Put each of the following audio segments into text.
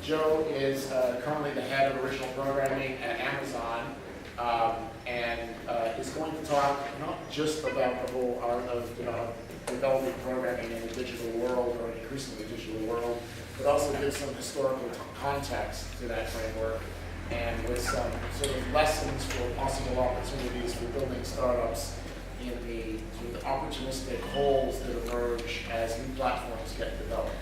Joe is currently the head of original programming at Amazon, and is going to talk not just about the whole art of developing programming in a digital world or an increasingly digital world, but also give some historical context to that framework, and with some sort of lessons for possible opportunities for building startups in the sort of opportunistic holes that emerge as new platforms get developed.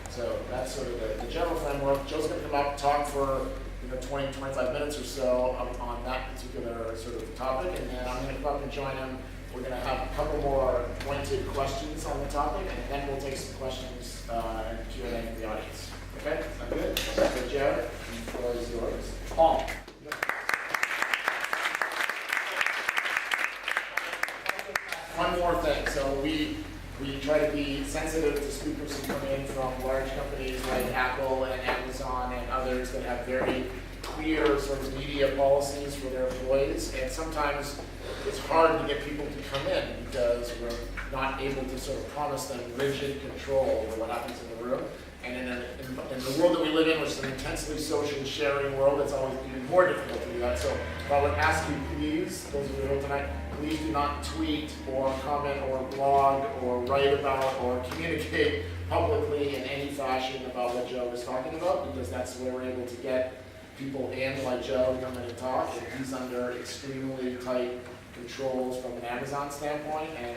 So that's sort of the general framework. Joe's going to come up and talk for 20, 25 minutes or so on that particular sort of topic, and then I'm going to come up and join him. We're going to have a couple more pointed questions on the topic, and then we'll take some questions and Q&A from the audience. Okay? Sound good? So Jared, the floor is yours. Paul. One more thing. So we try to be sensitive to speakers who come in from large companies like Apple and Amazon and others that have very clear sort of media policies for their employees. And sometimes it's hard to get people to come in because we're not able to sort of promise them rigid control over what happens in the room. And in the world that we live in, which is an intensely social sharing world, it's always even more difficult to do that. So if I would ask you, please, those of you who are tonight, please do not tweet or comment or blog or write about or communicate publicly in any fashion about what Joe is talking about, because that's where we're able to get people in like Joe to come in and talk. And he's under extremely tight controls from an Amazon standpoint, and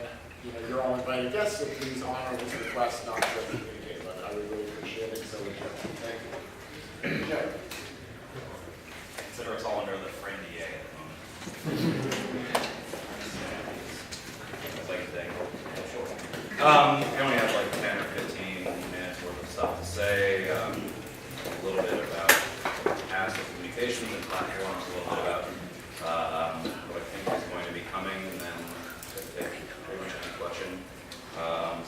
you're all invited guests, so please honor his request not to communicate. But I would really appreciate it. So would Joe. Thank you. Joe. Consider us all under the NDA at the moment. I only have like 10 or 15 minutes worth of stuff to say. A little bit about passive communications and platforms, a little bit about what I think is going to be coming, and then take pretty much any question. I'll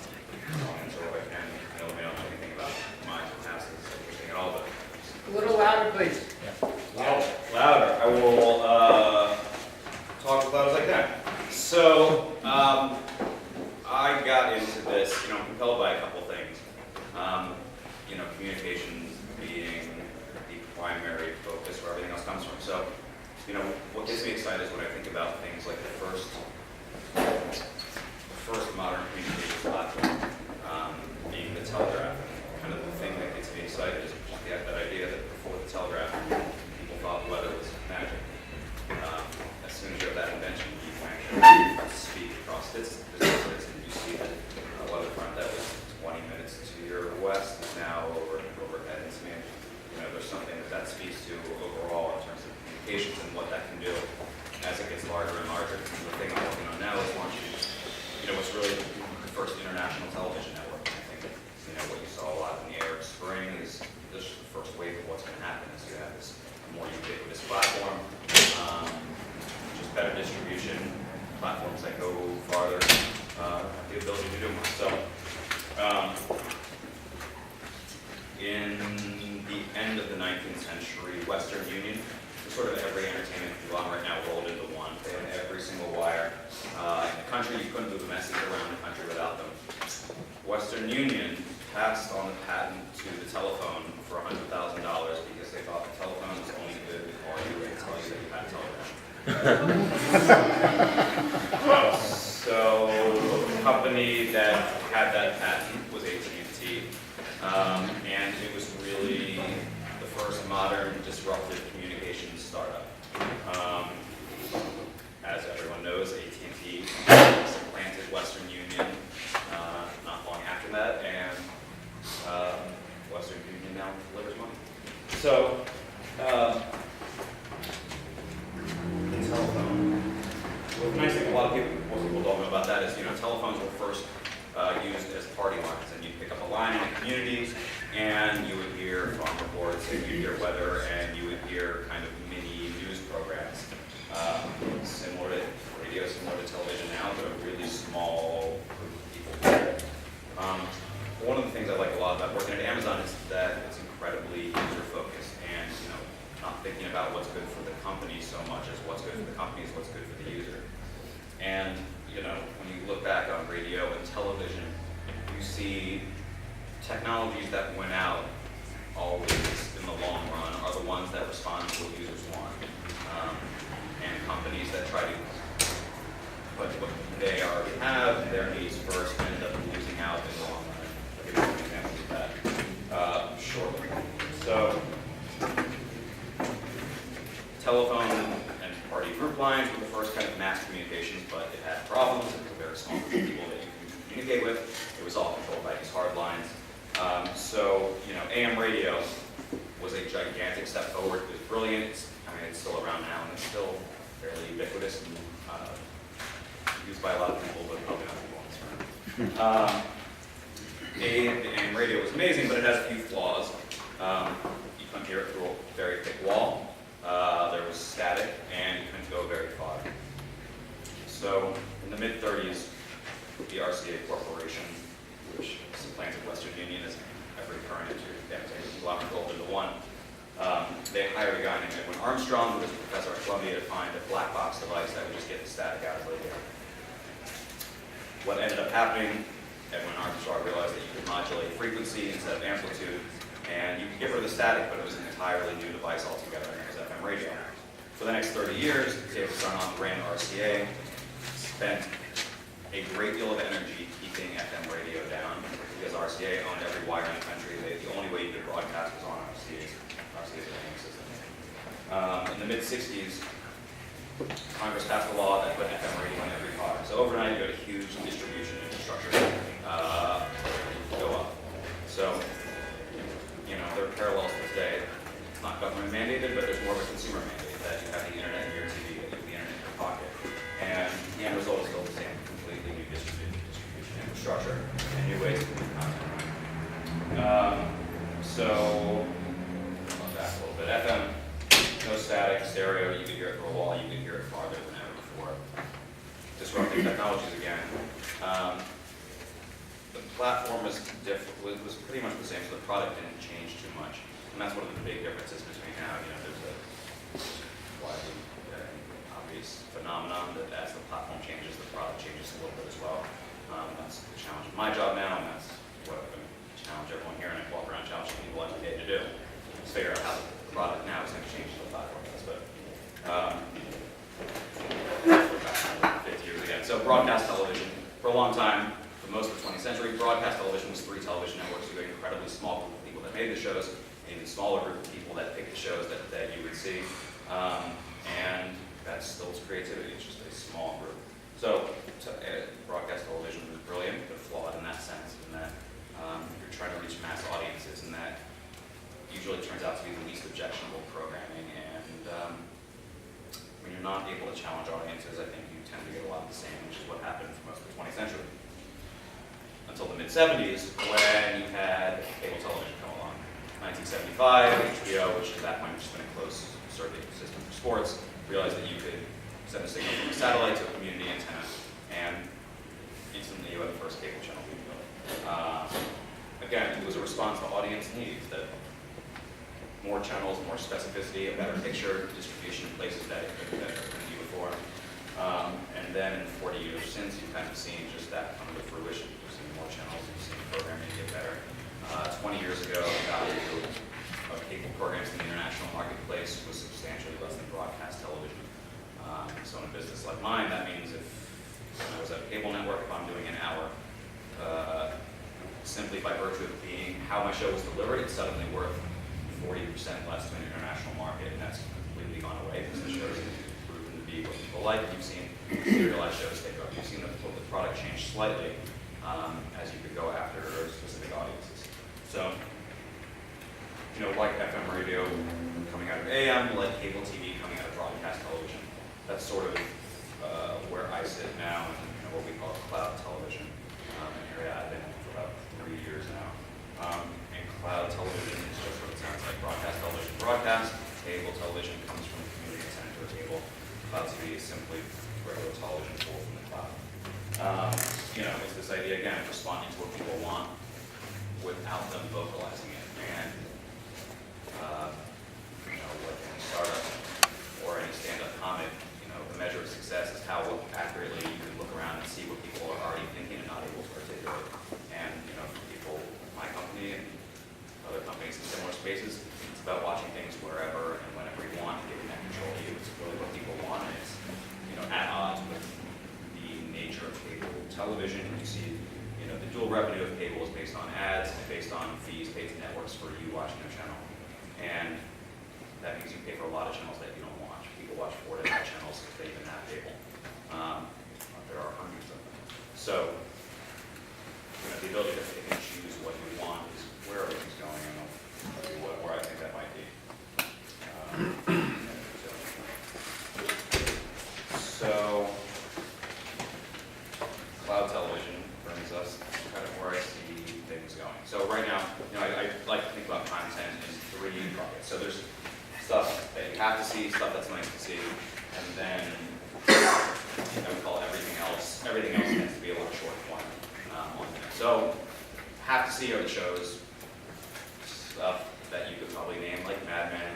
answer what I can. Let me know if anything about my past is interesting at all. But a little louder, please. Yeah. Louder. I will talk as loud as I can. So, I got into this, compelled by a couple things. Communications being the primary focus where everything else comes from. So, what gets me excited is when I think about things like the first modern communications platform being the telegraph. Kind of the thing that gets me excited is just that idea that before the telegraph, people thought weather was magic. As soon as you have that invention, you can actually speak across distances, and you see that weather front that was 20 minutes to your west is now overhead. And to me, there's something that speaks to overall in terms of communications and what that can do as it gets larger and larger. The thing I'm working on now is launching, what's really the first international television network. And I think, what you saw a lot in the Arab Spring is just the first wave of what's going to happen as you have this more ubiquitous platform, just better distribution, platforms that go farther, the ability to do more. So, in the end of the 19th century, Western Union, sort of every entertainment conglomerate now rolled into one. They had every single wire in the country. You couldn't move a message around the country without them. Western Union passed on the patent to the telephone for $100,000 because they thought the telephone was only good to call you and tell you that you had a telegram. So the company that had that patent was AT&T, and it was really the first modern disruptive communications startup. As everyone knows, AT&T supplanted Western Union not long after that, and Western Union now delivers money. So, the telephone. Well, the nice thing most people don't know about that is, telephones were first used as party lines, and you'd pick up a line in a community, and you would hear phone reports, and you'd hear weather, and you would hear kind of mini news programs, similar to radio, similar to television now, but a really small group of people. One of the things I like a lot about working at Amazon is that it's incredibly user-focused, and not thinking about what's good for the company so much as what's good for the company is what's good for the user. And when you look back on radio and television, you see technologies that went out always, in the long run, are the ones that respond to what users want. And companies that try to put what they already have, their needs first, end up losing out in the long run. I'll give you some examples of that shortly. So, telephone and party group lines were the first kind of mass communications, but it had problems. It was a very small group of people that you could communicate with. It was all controlled by these hard lines. So, AM radio was a gigantic step forward. It was brilliant. It's still around now, and it's still fairly ubiquitous and used by a lot of people, but probably not people in this room. AM radio was amazing, but it has a few flaws. You couldn't hear it through a very thick wall. There was static, and you couldn't go very far. So, in the mid-30s, the RCA Corporation, which supplanted Western Union as every current conglomerate rolled into one, they hired a guy named Edwin Armstrong, who was a professor at Columbia, to find a black box device that would just get the static out of radio. What ended up happening, Edwin Armstrong realized that you could modulate frequency instead of amplitude, and you could get rid of the static, but it was an entirely new device altogether, and it was FM radio. For the next 30 years, David Sarnoff ran RCA, spent a great deal of energy keeping FM radio down, because RCA owned every wire in the country. The only way you could broadcast was on RCA's AM system. In the mid-60s, Congress passed a law that put FM radio in every car. So overnight, you had a huge distribution infrastructure go up. So, there are parallels to today. It's not government mandated, but there's more of a consumer mandate that you have the internet in your TV, that you have the internet in your pocket. And the end result is still the same, completely new distribution infrastructure and new ways to move content. So, going back a little bit, FM, no static, stereo, you could hear it through a wall, you could hear it farther than ever before. Disruptive technologies again. The platform was pretty much the same, so the product didn't change too much. And that's one of the big differences between now. There's a widely obvious phenomenon that as the platform changes, the product changes a little bit as well. That's the challenge of my job now, and that's what I'm going to challenge everyone here, and I walk around challenging people every day to do. Is figure out how the product now is going to change the platform does. But 50 years again. So broadcast television, for a long time, for most of the 20th century, broadcast television was 3 television networks with an incredibly small group of people that made the shows, an even smaller group of people that picked the shows that you would see. And that still is creativity, it's just a small group. So broadcast television was brilliant, but flawed in that sense, in that you're trying to reach mass audiences, and that usually turns out to be the least objectionable programming. And when you're not able to challenge audiences, I think you tend to get a lot of the same, which is what happened for most of the 20th century. Until the mid-70s, when you had cable television come along. 1975, HBO, which at that point had just been a closed circuit system for sports, realized that you could send a signal from a satellite to a community antenna, and instantly you had the first cable channel being built. Again, it was a response to audience needs, that more channels, more specificity, a better picture, distribution in places that it couldn't be before. And then in the 40 years since, you've kind of seen just that come to fruition. You've seen more channels, you've seen programming get better. 20 years ago, the value of cable programs in the international marketplace was substantially less than broadcast television. So in a business like mine, that means if I was at a cable network, if I'm doing an hour, simply by virtue of being how my show was delivered, it's suddenly worth 40% less to an international market, and that's completely gone away because the shows have proven to be what people like. You've seen serialized shows take off. You've seen the product change slightly as you could go after specific audiences. So, like FM radio coming out of AM, like cable TV coming out of broadcast television. That's sort of where I sit now in what we call cloud television. An area I've been in for about 3 years now. And cloud television is just what it sounds like. Broadcast television, broadcast. Cable television comes from the community center of cable. Cloud TV is simply regular television pulled from the cloud. It's this idea again of responding to what people want without them vocalizing it. And like any startup or any stand-up comic, the measure of success is how accurately you can look around and see what people are already thinking and not able to articulate. And for people, my company and other companies in similar spaces, television, you see, the dual revenue of cable is based on ads and based on fees paid to networks for you watching their channel. And that means you pay for a lot of channels that you don't watch. People watch 4 to 5 channels if they even have cable. There are hundreds of them. So, the ability to pick and choose what you want is where everything's going, and I'll tell you where I think that might be. So, cloud television brings us kind of where I see things going. So right now, I like to think about content in 3 buckets. So there's stuff that you have to see, stuff that's nice to see, and then I would call everything else. Everything else tends to be a little short form on there. So have to see are the shows, stuff that you could probably name like Mad Men,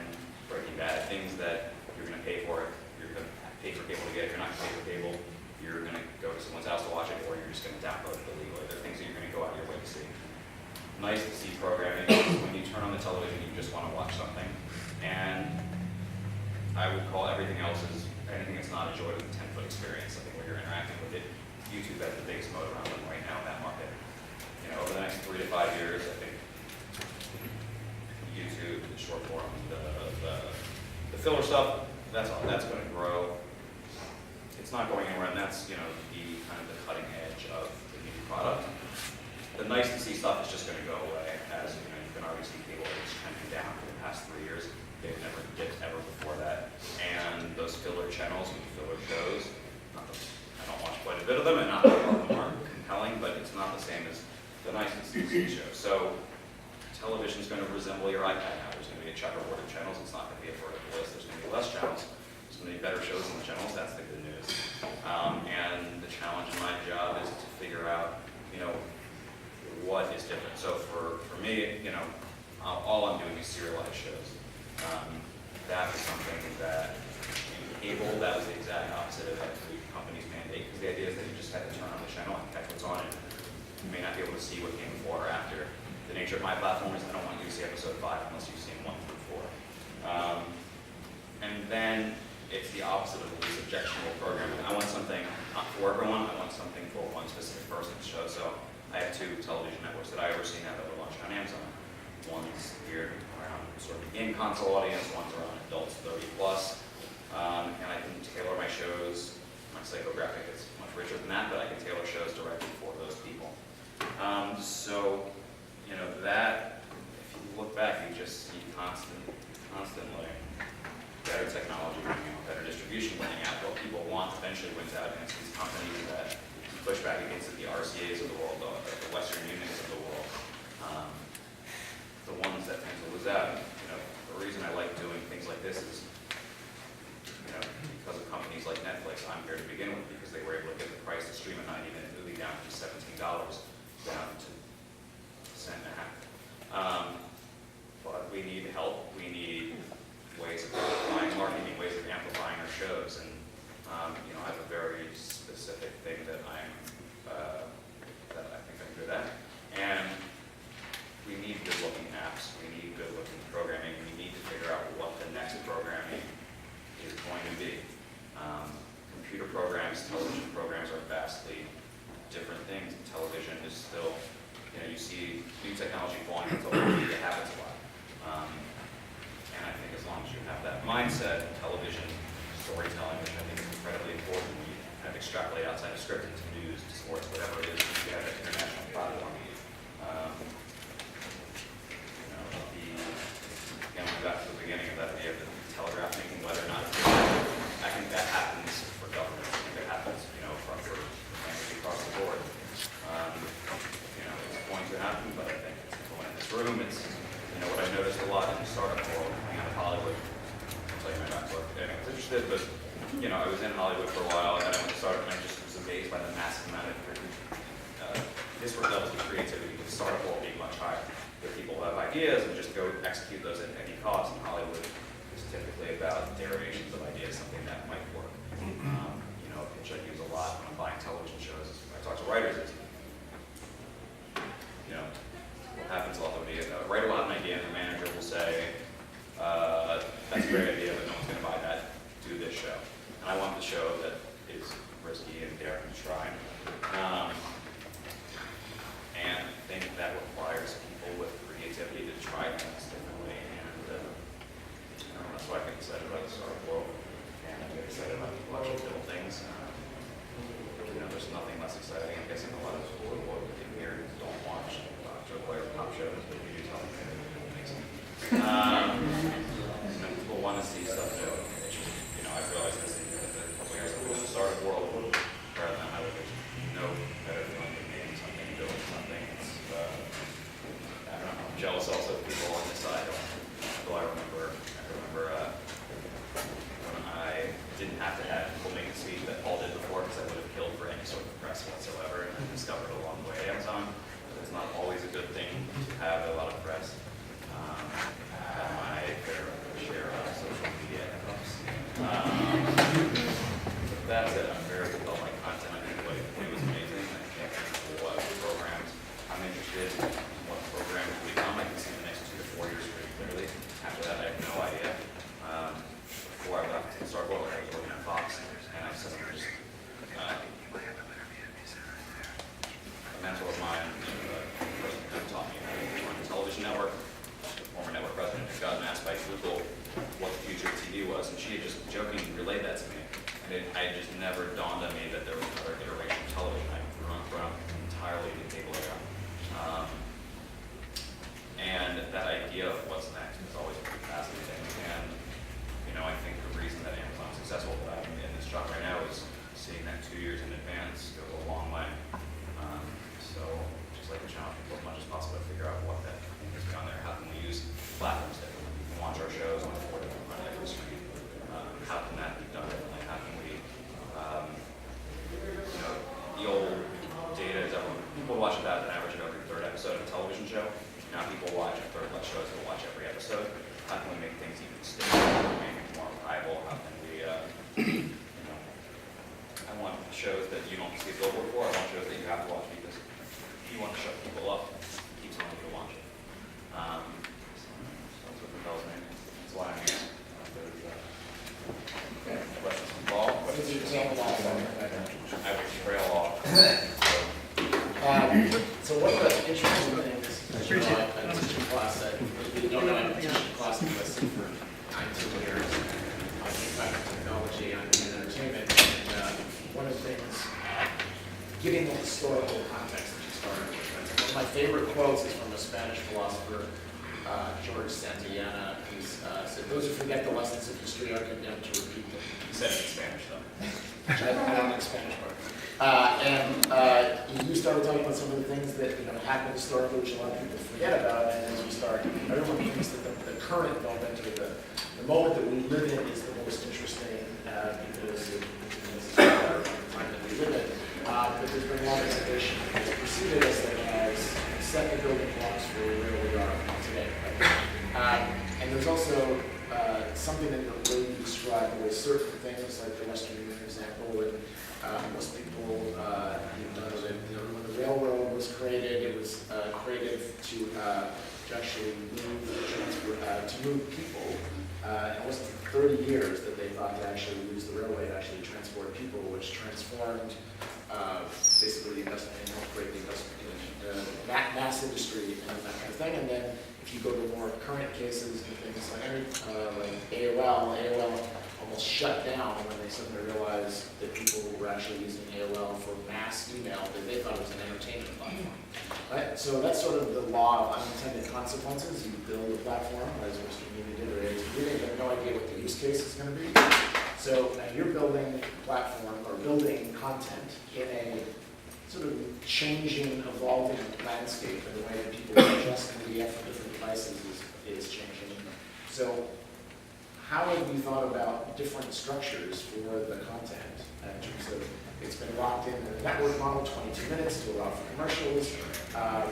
Breaking Bad, things that you're going to pay for it. You're going to pay for cable to get. You're not going to pay for cable. You're going to go to someone's house to watch it, or you're just going to download it illegally. They're things that you're going to go out of your way to see. Nice to see programming. When you turn on the television, you just want to watch something. And I would call everything else as anything that's not enjoyed with a 10-foot experience, something where you're interacting with it. YouTube has the biggest moat around them right now in that market. Over the next 3 to 5 years, I think YouTube, the short form, the filler stuff, that's going to grow. It's not going anywhere, and that's the kind of the cutting edge of the new product. The nice to see stuff is just going to go away, as you can already see cable rates trending down for the past 3 years. They've never dipped ever before that, and those filler channels and filler shows. I don't watch quite a bit of them, and not all of them are compelling, but it's not the same as the nice to see shows. So television is going to resemble your iPad now. There's going to be a checkerboard of channels. It's not going to be a vertical list. There's going to be less channels. There's going to be better shows than the channels. That's the good news. And the challenge in my job is to figure out, what is different. So for me, all I'm doing is serialized shows. That is something that cable, that was the exact opposite of every company's mandate, because the idea is that you just had to turn on the channel and catch what's on it. You may not be able to see what came before or after. The nature of my platform is I don't want you to see episode 5 unless you've seen 1 through 4. And then it's the opposite of the least objectionable programming. I want something not for everyone, I want something for one specific person's show. So I have 2 television networks that I oversee now that were launched on Amazon. One's geared around sort of the game console audience, one's around adults 30 plus. And I can tailor my shows. My psychographic is much richer than that, but I can tailor shows directly for those people. So, that, if you look back, you just see constantly better technology winning out, better distribution winning out. What people want eventually wins out, and it's these companies that push back against the RCAs of the world, the Western Unions of the world, the ones that tend to lose out. The reason I like doing things like this is, because of companies like Netflix, I'm here to begin with, because they were able to get the price to stream a 90-minute movie down from $17 down to $1.50. But we need help. We need ways of amplifying marketing, ways of amplifying our shows, and I have a very specific thing that I think I'm good at. And we need good-looking apps. We need good-looking programming. We need to figure out what the next programming is going to be. Computer programs, television programs are vastly different things. Television is still, you see new technology falling into it happens a lot. And I think as long as you have that mindset, television, storytelling, which I think is incredibly important, when you kind of extrapolate outside of scripting to news, to sports, whatever it is, you have an international platform. Again, we got to the beginning of that idea of the telegraph making whether or not it's good. I think that happens for government. I think that happens, for language across the board. It's going to happen, but I think it's going in this room. It's, what I noticed a lot in the startup world, coming out of Hollywood. I'll tell you my backstory if anyone's interested, but, I was in Hollywood for a while, and then I went to startup, and I just was amazed by the massive amount of disparate levels of creativity. The startup world being much higher. Where people have ideas and just go execute those at any cost. In Hollywood, it's typically about derivations of ideas, something that might work. A pitch I use a lot when I'm buying television shows. I talk to writers. Is, what happens a lot would be write about an idea, and the manager will say, "That's a great idea, but no one's going to buy that. Do this show." And I want the show that is risky and daring. going to try. And I think that requires people with creativity to try things differently, and that's why I get excited about the startup world, and I get excited about people actually build things. There's nothing less exciting. I'm guessing a lot of people in here don't watch AAA or pop shows, but you do tell me that it makes them. People want to see stuff new. I've realized this in a couple years ago in the startup world, rather than having no better feeling than being something, building something. It's, I don't know, I'm jealous also of people on this side. I remember when I didn't have to have people make a speech that Paul did before, because I would have killed for any sort of press whatsoever, and I discovered along the way at Amazon that it's not always a good thing to have a lot of press. I have my fair share of social media hiccups. That's it. I'm very good about my content. I think what it was amazing. I can't think what programs I'm interested in, what program will become. I can see the next 2 to 4 years pretty clearly. After that, I have no idea. Before I left Starboard, I was working at Fox, and I said, I'm just a mentor of mine, the person who taught me how to run a television network, the former network president, had gotten asked by Google what the future of TV was, and she had just jokingly relayed that to me. And it just never dawned on me that there was another iteration of television. I grew up entirely in the cable era. And that idea of what's next is always pretty fascinating. And I think the reason that Amazon's successful in this job right now is seeing that 2 years in advance goes a long way. So just like to challenge people as much as possible to figure out what that thing is beyond there. How can we use platforms that we can watch our shows on 4 different on every screen? How can that be done differently? How can we, the old data is that people watch about an average of every third episode of a television show. Now people watch a third less shows, they'll watch every episode. How can we make things even stickier? How can we make it more reliable? How can we, I want shows that you don't see a billboard for. I want shows that you have to watch because you want to shut people up, keep telling people to watch it. So that's what compels me. That's why I'm here. Questions from Paul? Since you example all of them, I would trail off. so one of the interesting things, I'm teaching class that, if you don't know, I'm teaching class in Weston for 19 years on impact technology on entertainment, and one of the things, giving the historical context that you started with. Right? One of my favorite quotes is from a Spanish philosopher, George Santayana, who said, "Those who forget the lessons of history are condemned to repeat them." He said it in Spanish, though. I don't know Spanish part. You started talking about some of the things that happened historically, which a lot of people forget about, and as we start, everyone thinks that the current moment or the moment that we live in is the most interesting because it's the time that we live in. But there's been a long innovation that has preceded us that has set the building blocks for where we are today. Right? And there's also something in the way you described with certain things like the Western Union example, and most people know that when the railroad was created, it was created to actually move people. It wasn't 30 years that they thought to actually use the railway to actually transport people, which transformed basically the investment in the investment in mass industry and that kind of thing. And then if you go to more current cases and things like AOL almost shut down when they suddenly realized that people were actually using AOL for mass email that they thought was an entertainment platform. Right? So that's sort of the law of unintended consequences. You build a platform, as Mr. Meany did, or you have no idea what the use case is going to be. So now you're building a platform or building content in a sort of changing, evolving landscape, and the way that people adjust media from different devices is changing. So how have you thought about different structures for the content in terms of it's been locked in the network model, 22 minutes to allow for commercials, and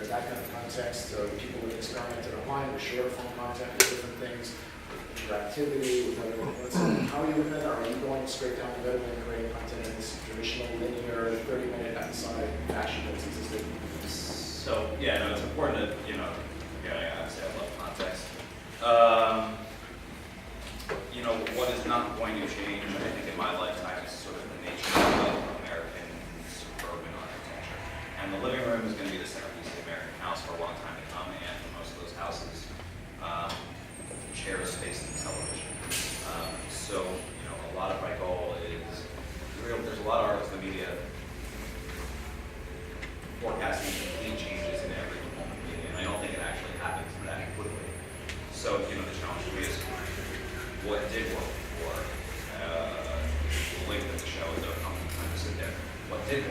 that kind of context. So people have experimented online with shorter form content, with different things, with interactivity, with other inputs. How are you looking at that? Are you going straight down the middle and creating content in this traditional linear 30-minute episodic fashion that's existed? So yeah, no, it's important to obviously I love context. What is not going to change, I think, in my lifetime is sort of the nature of American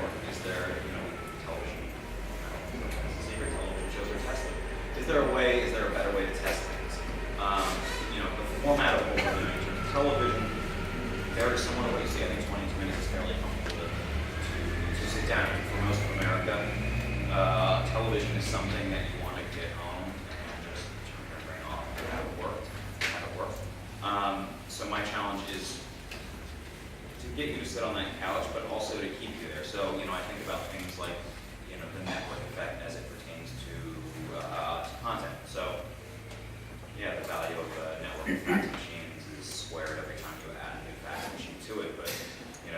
work? Is there, television, secret television shows are tested? Is there a better way to test things? The format of what we're doing in terms of television, very similar to what you see. I think 22 minutes is fairly comfortable to sit down. For most of America, television is something that you want to get home and just turn your brain off and have it work. So my challenge is to get you to sit on that couch, but also to keep you there. So, I think about things like, the network effect as it pertains to content. So, the value of network fax machines is squared every time you add a new fax machine to it, but,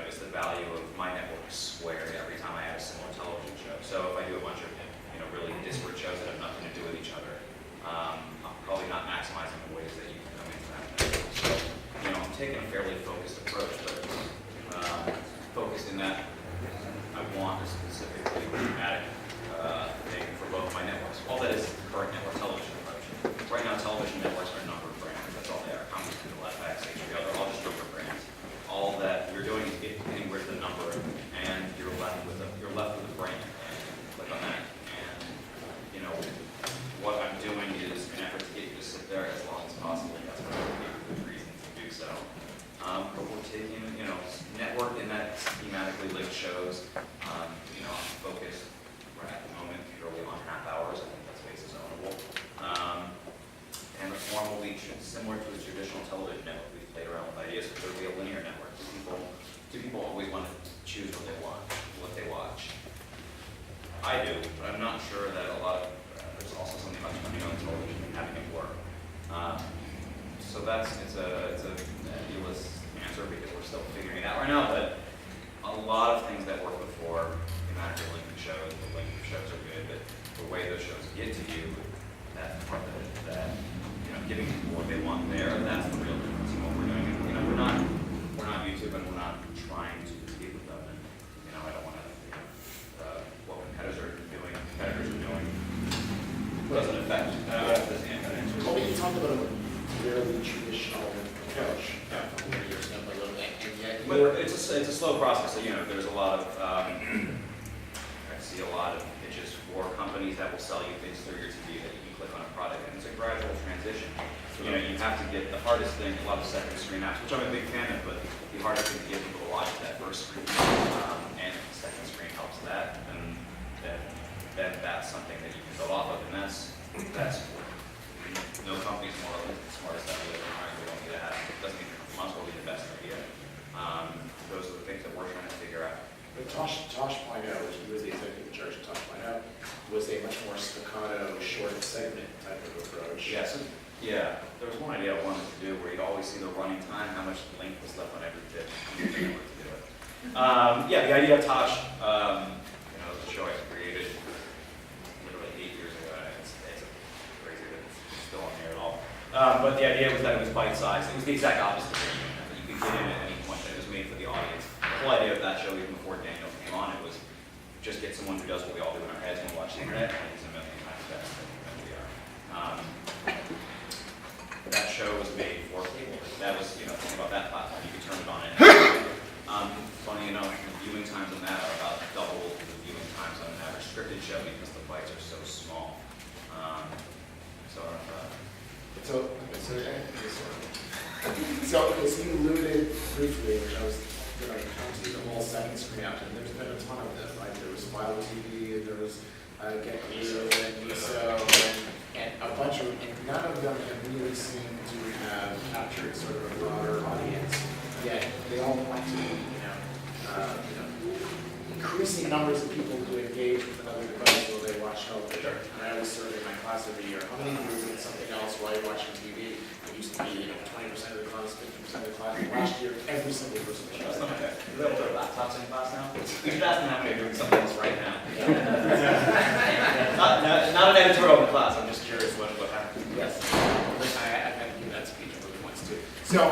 is the value of my network squared every time I add a similar television show. So if I do a bunch of, really disparate shows that have nothing to do with each other, I'm probably not maximizing the ways that you can come into that network. So, I'm taking a fairly focused approach, but focused in that I want a specifically thematic thing for both my networks. All that is the current network television approach. Right now, television networks are numbered brands. That's all they are. Comedy Central, FX, HBO, they're all just numbered brands. All that you're doing is getting rid of the number, and you're left with a brand. And click on that, and what I'm doing is an effort to get you to sit there as long as possible. That's what I would be a good reason to do so. But we're taking, network in that schematically linked shows. I'm focused right at the moment purely on half hours. I think that space is ownable. And the form will be similar to a traditional television network. We've played around with ideas. Could there be a linear network? Do people always want to choose what they watch? I do, but I'm not sure that a lot of, there's also something about turning on television and having it work. So it's a nebulous answer because we're still figuring it out right now, but a lot of things that worked before, thematically linked shows, the linked shows are good, but the way those shows get to you, that part of it, that, giving people what they want there, that's the real difference in what we're doing. And, we're not YouTube and we're not trying to compete with them, and, I don't want to, what competitors are doing doesn't affect this answer. Well, we talked about a fairly traditional approach a couple of years ago, and yet But it's a slow process. So, there's a lot of I see a lot of pitches for companies that will sell you things through your TV that you can click on a product, and it's a gradual transition. You have to get the hardest thing, a lot of second screen apps, which I'm a big fan of, but the hardest thing to get people to watch that first screen, and the second screen helps that, and then that's something that you can build off of, and that's no company's more or less the smartest idea. We don't need to have. It doesn't mean it must well be the best idea. Those are the things that we're trying to figure out. But Tosh.0, which he was the executive in charge of Tosh.0, was a much more staccato, short segment type of approach. Yes. Yeah. There was one idea I wanted to do where you'd always see the running time, how much length was left on every bit. I didn't know what to do it. The idea of Tosh, the show I created literally 8 years ago. It's crazy that it's still on here at all. But the idea was that it was bite-sized. It was the exact opposite of that you could get in at any point. That it was made for the audience. The whole idea of that show, even before Daniel came on, it was just get someone who does what we all do in our heads when we watch the internet, and he's a million times better than we are. That show was made for cable. That was, think about that platform. You could turn it on and funny enough, the viewing times on that are about double the viewing times on an average scripted show because the bites are so small. So you alluded briefly, which I was going to come to the whole second screen option. There's been a ton of them, right? There was Wild TV, there was Get Geo and Miso, and a bunch of, and none of them have really seemed to have captured sort of a broader audience. Yet they all point to increasing numbers of people who engage with another device while they watch television. And I always survey my class every year. How many of you are doing something else while you're watching TV? It used to be 20% of the class, 50% of the class. And last year, every single person was That's not okay. okay. Is that what their laptops in class now? You should ask them how many are doing something else right now. not an editorial in the class. I'm just curious what happened. Yes. I've had to do that speech more than once too. So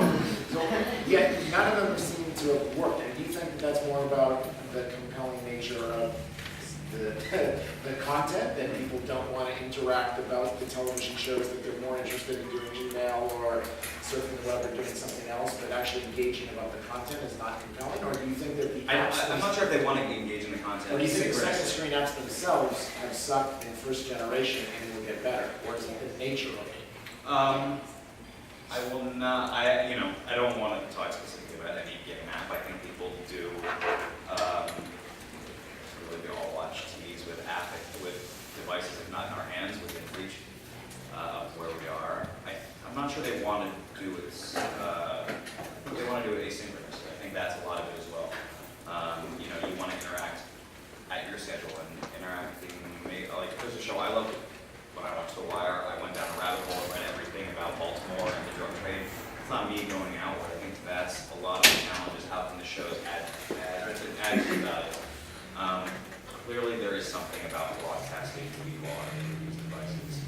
yet none of them seem to have worked. And do you think that that's more about the compelling nature of the content, that people don't want to interact about the television shows, that they're more interested in doing email or surfing the web or doing something else, but actually engaging about the content is not compelling? Or do you think that the apps... I'm not sure if they want to engage in the content. Or do you think the second screen apps themselves have sucked in first generation and will get better? Or is it the nature of it? I will not, I don't want to talk specifically about any given app. I think people do, really do all watch TVs with devices, if not in our hands, within reach of where we are. I'm not sure they want to do it, they want to do it asynchronously. I think that's a lot of it as well. You want to interact at your schedule and interacting, like there's a show I love. When I watched The Wire, I went down a rabbit hole and read everything about Baltimore and the drug trade. It's not me going out, but I think that's a lot of the challenges. How can the shows add to value? Clearly, there is something about broadcasting who you are in these devices.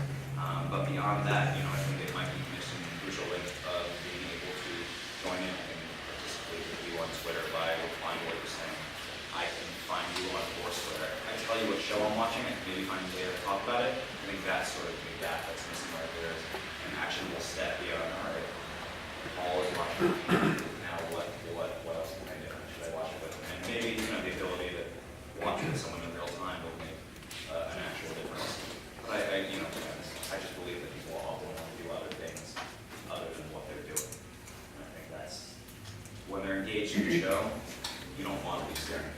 But beyond that, I think it might be missing the crucial link of being able to join in and participate with you on Twitter by replying to what you're saying. I can find you on Foursquare. I can tell you what show I'm watching and maybe find you later to talk about it. I think that's sort of the gap that's missing right there is an actionable step beyond, all right, Paul is watching now what else can I do? Should I watch it with him? And maybe, the ability to watch with someone in real time will make an actual difference. But I just believe that people often want to do other things other than what they're doing. And I think that's, when they're engaged in the show, you don't want to be staring.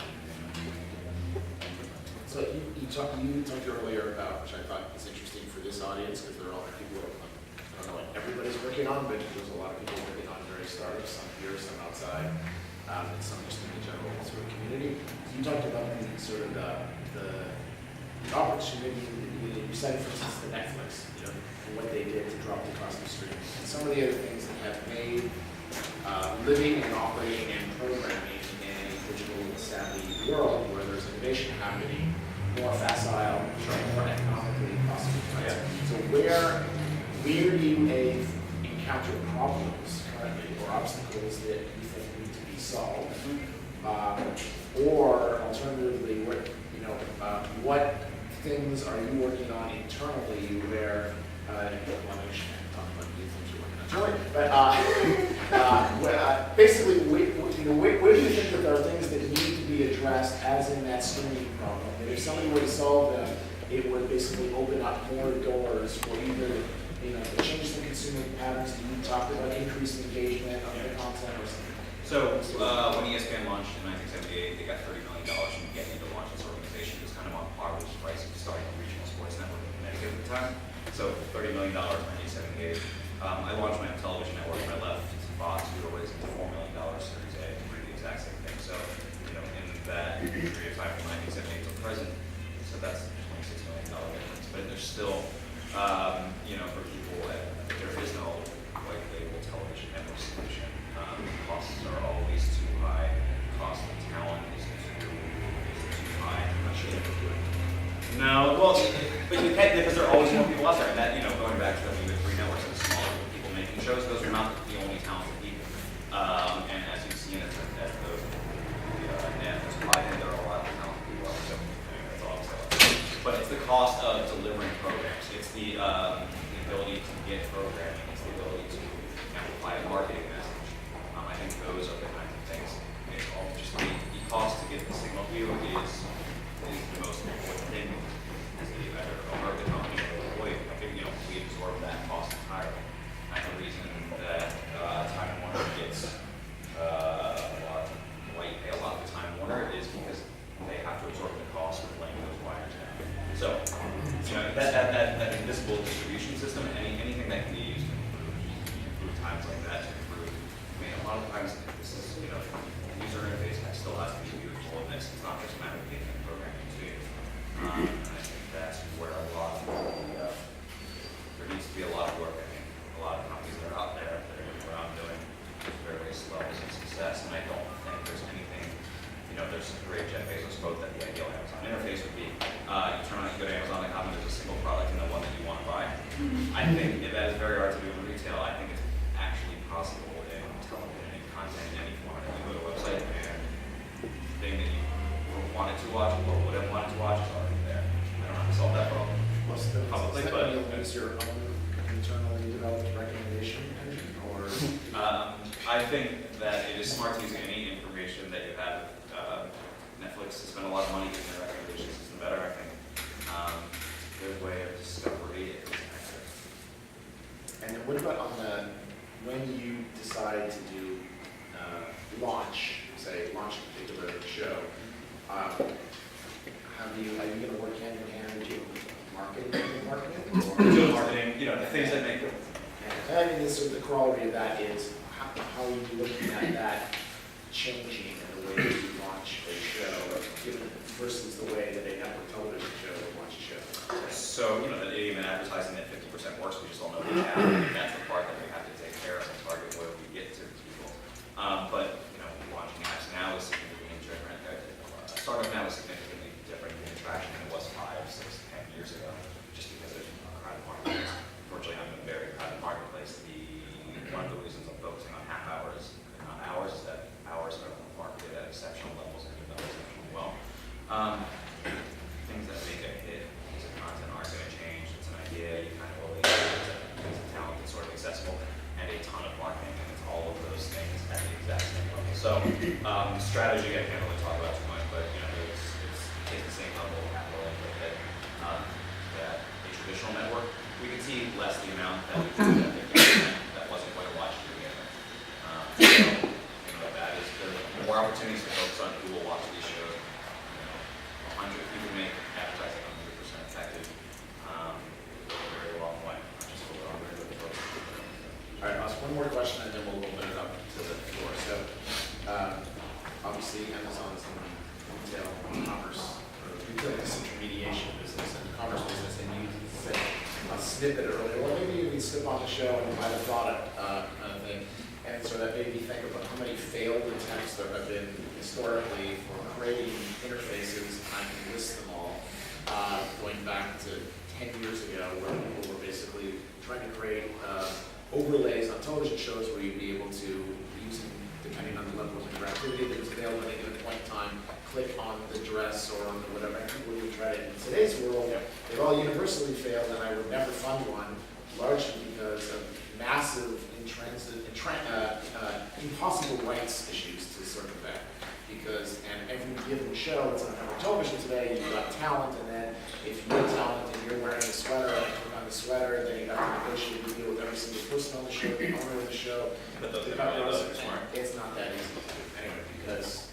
So you talked earlier about, which I thought was interesting for this audience, because there are a lot of people, I don't know what everybody's working on, but there's a lot of people working on various startups, some here, some outside, and some just in the general sort of community. So you talked about the sort of the opportunity, you said, for instance, the Netflix, for what they did to drop the cost of streaming, and some of the other things that have made living and operating and programming in a digital savvy world where there's innovation happening more facile, more economically possible. Right? Yeah. So where do you encounter problems currently or obstacles that you think need to be solved? Or alternatively, what things are you working on internally where basically, where do you think that there are things that need to be addressed as in that streaming problem? That if somebody were to solve them, it would basically open up more doors for either, to change the consumer patterns that you talked about, increase engagement of the content or something. So when ESPN launched in 1978, they got $30 million from getting to launch this organization. It was kind of on par with the price of starting a regional sports network in Connecticut at the time. So $30 million in 1978. I launched my own television network. I left Fox. We were raising $4 million Series A to do the exact same thing. So, in that period of time from 1978 to present, so that's a $26 million difference. But there's still, for people, there is no white label television network solution. Costs are always too high. Cost of talent is too high. I'm not sure they would do it. No, well, but you can't, because there are always more people out there. And that, going back to the three networks and smaller people making shows, those are not the only talented people. And as you've seen, as those networks provide, there are a lot of talented people out there. So, that's all I'm saying. But it's the cost of delivering programs. It's the ability to get programming. It's the ability to amplify a marketing message. I think those are the kinds of things. It's all just the cost to get the signal to you is the most important thing. As the either owner of the company or the employee, I think we absorb that cost entirely. And the reason that Time Warner gets why you pay a lot for Time Warner is because they have to absorb the cost of laying those wires down. So that invisible distribution system, anything that can be used to improve times like that, to improve. A lot of times this is the user interface still has to be beautiful, and it's not just a matter of getting the programming to you. And I think that's where a lot of there needs to be a lot of work. I think a lot of companies that are out there that are going around doing various levels of success, and I don't think there's anything. There's a great Jeff Bezos quote that the ideal Amazon interface would be: you turn on, you go to Amazon.com, and there's a single product and the one that you want to buy. I think that is very hard to do in retail. I think it's actually possible in television and content in any form. You go to a website and the thing that you wanted to watch, what I wanted to watch is already there. I don't have to solve that problem. What's the, Probably, is that but- gonna be use your own internally developed recommendation engine, or? I think that it is smart to use any information that you have. Netflix has spent a lot of money getting their recommendation system better, I think. Their way of discovery is accurate. And then what about on the, when you decide to do launch, say, launch a particular show, how do you, are you gonna work hand in hand with your marketing? Digital marketing, you know, the things that make it. And I mean, this sort of the corollary of that is, how are you looking at that changing in the way that you launch a show, given versus the way that a network television show would launch a show? So, you know, that idiom in advertising that 50% works, we just all know we have, and that's the part that we have to take care of and target where we get to people. But, you know, launching apps now is significantly different. Startup now is significantly different in traction than it was 5, 6, 10 years ago, just because there's a crowded marketplace. Unfortunately, I'm in a very crowded marketplace. One of the reasons I'm focusing on half hours and not hours is that hours are marketed at exceptional levels and do exceptionally well. Things that make a hit, piece of content aren't going to change. It's an idea, you kind of believe it's a talent that's sort of accessible, and a ton of marketing, and it's all of those things at the exact same level. So strategy I can't really talk about too much, but you know, it's the same level of capital input that a traditional network. We can see less the amount that we do that wasn't quite watched to begin with. So, you know, that is the more opportunities to focus on who will watch these shows. You know, 100 people make advertising 100% effective. Very long way. Not just what we're on there, but the folks. All right, I'll ask one more question and then we'll open it up to the floor. So, obviously, Amazon's in the retail commerce, or retail disintermediation business and commerce business, and you said a snippet earlier. Well, maybe we slip on the show and buy the product kind of thing. And so that made me think about how many failed attempts there have been historically for creating interfaces. I can list them all, going back to 10 years ago, where people were basically trying to create overlays on television shows where you'd be able to, using, depending on the level of interactivity that was available at a given point in time, click on the dress or on the whatever. And people would try it. In today's world, they've all universally failed, and I would never fund one, largely because of massive impossible rights issues to circumvent. Because, and every given show that's on network television today, you've got talent, and then if you're talent and you're wearing a sweater and click on the sweater, then you have to negotiate a deal with every single person on the show, the owner of the show. But those the are really customers, those are smart. and it's not that easy to do anyway, because,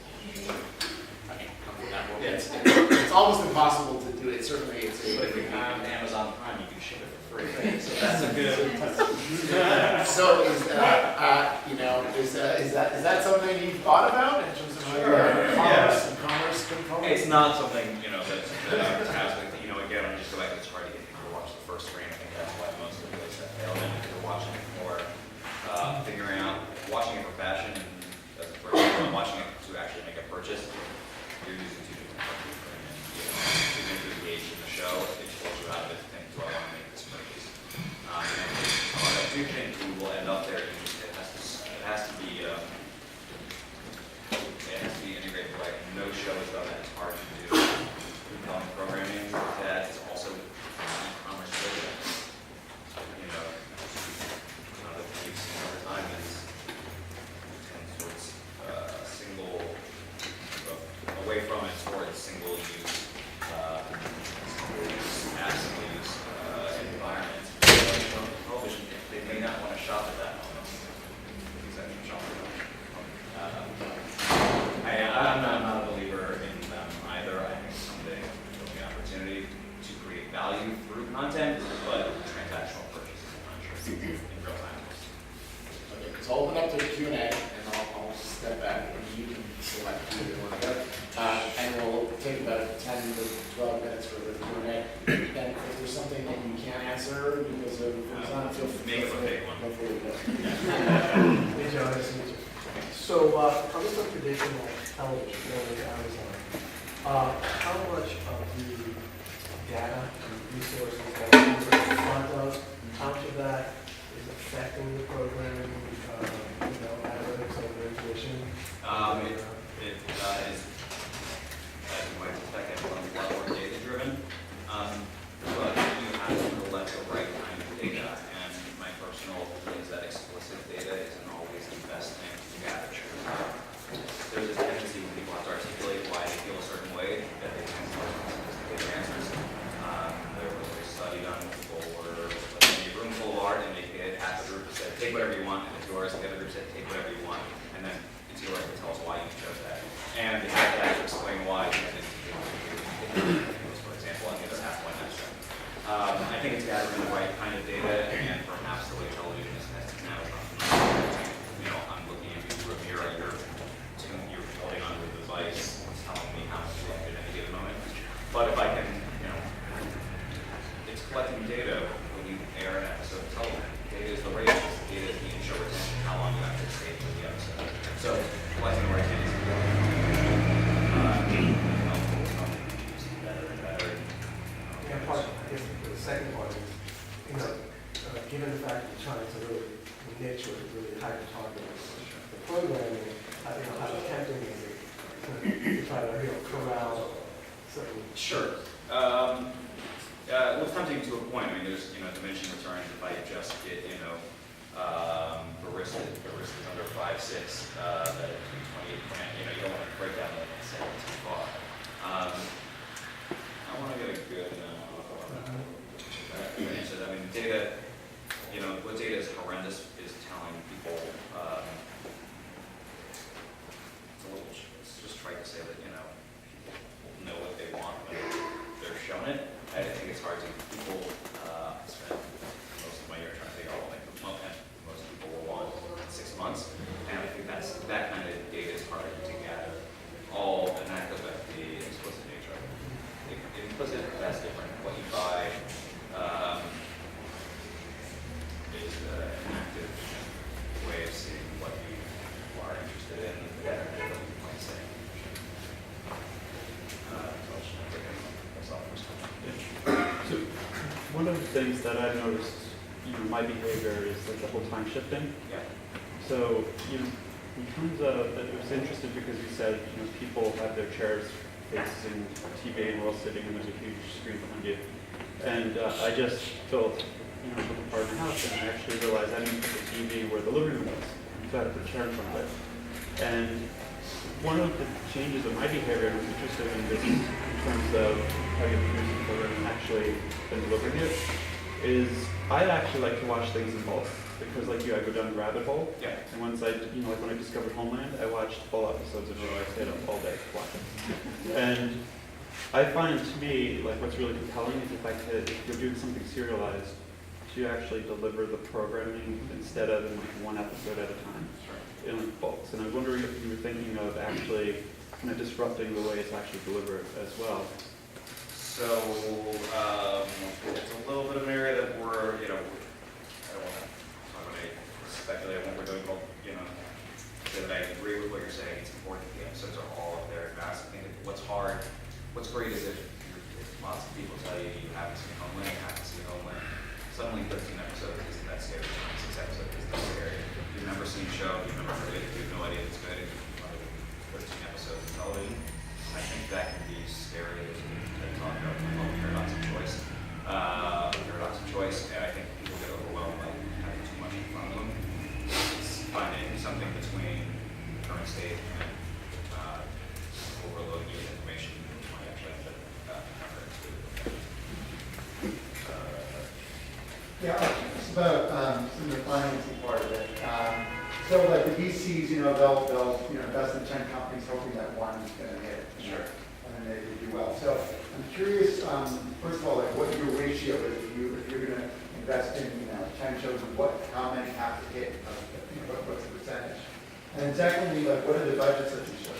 I mean, come from that world. Yeah. It's almost impossible to do it. Certainly, it's But if you have Amazon Prime, you can ship it for free. So that's a good. So is you know, is that something you've thought about in terms of how you have commerce and commerce component? It's not something, you know, that I was tasked with. You know, again, I just feel like it's hard to get people to watch the first screen. I think that's why most of the places that fail. And people are watching it for figuring out, watching it for fashion, and as a person, watching it to actually make a purchase. You're using two different things. And, you know, to engage in the show, it pulls you out of it to think, do I want to make this purchase? And I do think we will end up there. It has to be integrated right. No show is done that. It's hard to do. Compelling programming that is also e-commerce driven. You know, one of the things we've seen over time is tend towards single, away from it towards single use, apps, single use environments. Television, they may not want to shop at that moment. Exception shopping. I'm not a believer in them either. I think someday there'll be an opportunity to create value through content, but transactional purchases, I'm not sure in real time. Okay, so I'll open up to Q&A, and I'll step back, and you can select who you want to go. And we'll take about 10 to 12 minutes for the Q&A. And if there's something that you can't answer because of time, feel free. Make up a big one. Go for it. Hey, John, nice to meet you. So, on this traditional television, like Amazon, how much of the data and resources that are in front of, how much of that is affecting the programming, analytics or intuition? It is as you might expect, everyone's a lot more data-driven. But you have to collect the right kind of data, and my personal opinion is that explicit data isn't always the best thing to gather. There's a tendency when people have to articulate why they feel a certain way that they can come up with sophisticated answers. There was a study done with people where like, in a room full of art and they get half the group said, take whatever you want, and it's yours, and the other group said, take whatever you want, and then it's your right to tell us why you chose that. And they had to actually explain why you didn't for example, and the other half went extra. I think it's gathering the right kind of data, and perhaps the way television is tested now is not, I'm looking at you through a mirror, you're holding onto a device, it's telling me how much you look at any given moment. But if I can, it's collecting data when you air an episode of television. Data is the ratings, data is the show retention, how long you actually stay with the episode. So collecting the right data is better and better. And part, I guess the second part is, given the fact that you're trying to really niche or really hyper-target the programming, how tempting is it to try to, corral certain... Sure. Well, it's tempting to a point. I mean, there's, diminishing returns if I just get, baristas under 5'6", that are 28 grand. You don't want to break down the sample too far. I want to get a good answer. I mean, data, what data is horrendous is telling people, it's just trying to say that, people know what they want when they're shown it. I think it's hard to, people spend most of my year trying to figure out what most people will want in 6 months. And I think that kind of data is harder to gather. And that goes back to the explicit nature of it. Implicit, that's different. What you buy is an active way of seeing what you are interested in and what you might say. So one of the things that I've noticed, my behavior is like the whole time shifting. Yeah. So, in terms of, it was interesting because you said, people have their chairs facing TV and we're all sitting and there's a huge screen behind you. And I just built, a little part of the house and I actually realized I didn't put the TV where the living room was. So I had to put a chair in front of it. And one of the changes of my behavior, and I was interested in this in terms of how you produce the program and actually been delivering it, is I actually like to watch things in bulk. Because like you, I go down the rabbit hole. Yeah. And once like when I discovered Homeland, I watched full episodes in a row. I stayed up all day watching. And I find to me, like what's really compelling is if you're doing something serialized, to actually deliver the programming instead of in like one episode at a time. In like bulks. And I was wondering if you were thinking of actually kind of disrupting the way it's actually delivered as well. So it's a little bit of an area that we're, I don't want to speculate on what we're doing, but that I agree with what you're saying. It's important that the episodes are all up there fast. I think what's great is if lots of people tell you you haven't seen Homeland, suddenly 13 episodes isn't that scary. 6 episodes isn't that scary. You've never seen a show, you've never heard it, you have no idea if it's good, and you want to 13 episodes of television. I think that can be scary as we talk about paradox of choice. And I think people get overwhelmed by having too much in front of them. It's finding something between the current state and overloading you with information that might actually end up Yeah, it's about some of the financing part of it. So like the VCs, they'll invest in 10 companies hoping that one is going to hit. Sure. And then they do well. So I'm curious, first of all, like what your ratio is if you're going to invest in 10 shows, how many have to hit? What's the percentage? And then secondly, like what are the budgets of these shows?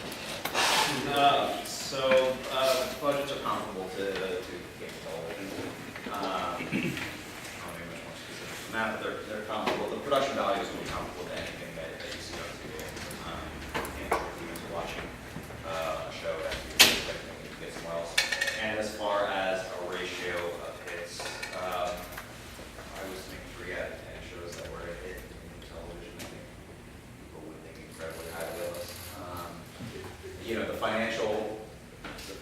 Budgets are comparable to cable television. I don't need much more specific than that, but they're comparable. The production values will be comparable to anything that you see on TV. If you're watching a show that you get somewhere else. And as far as a ratio of hits, I was thinking 3 out of 10 shows that were a hit in television. I think people would think incredibly highly of us. The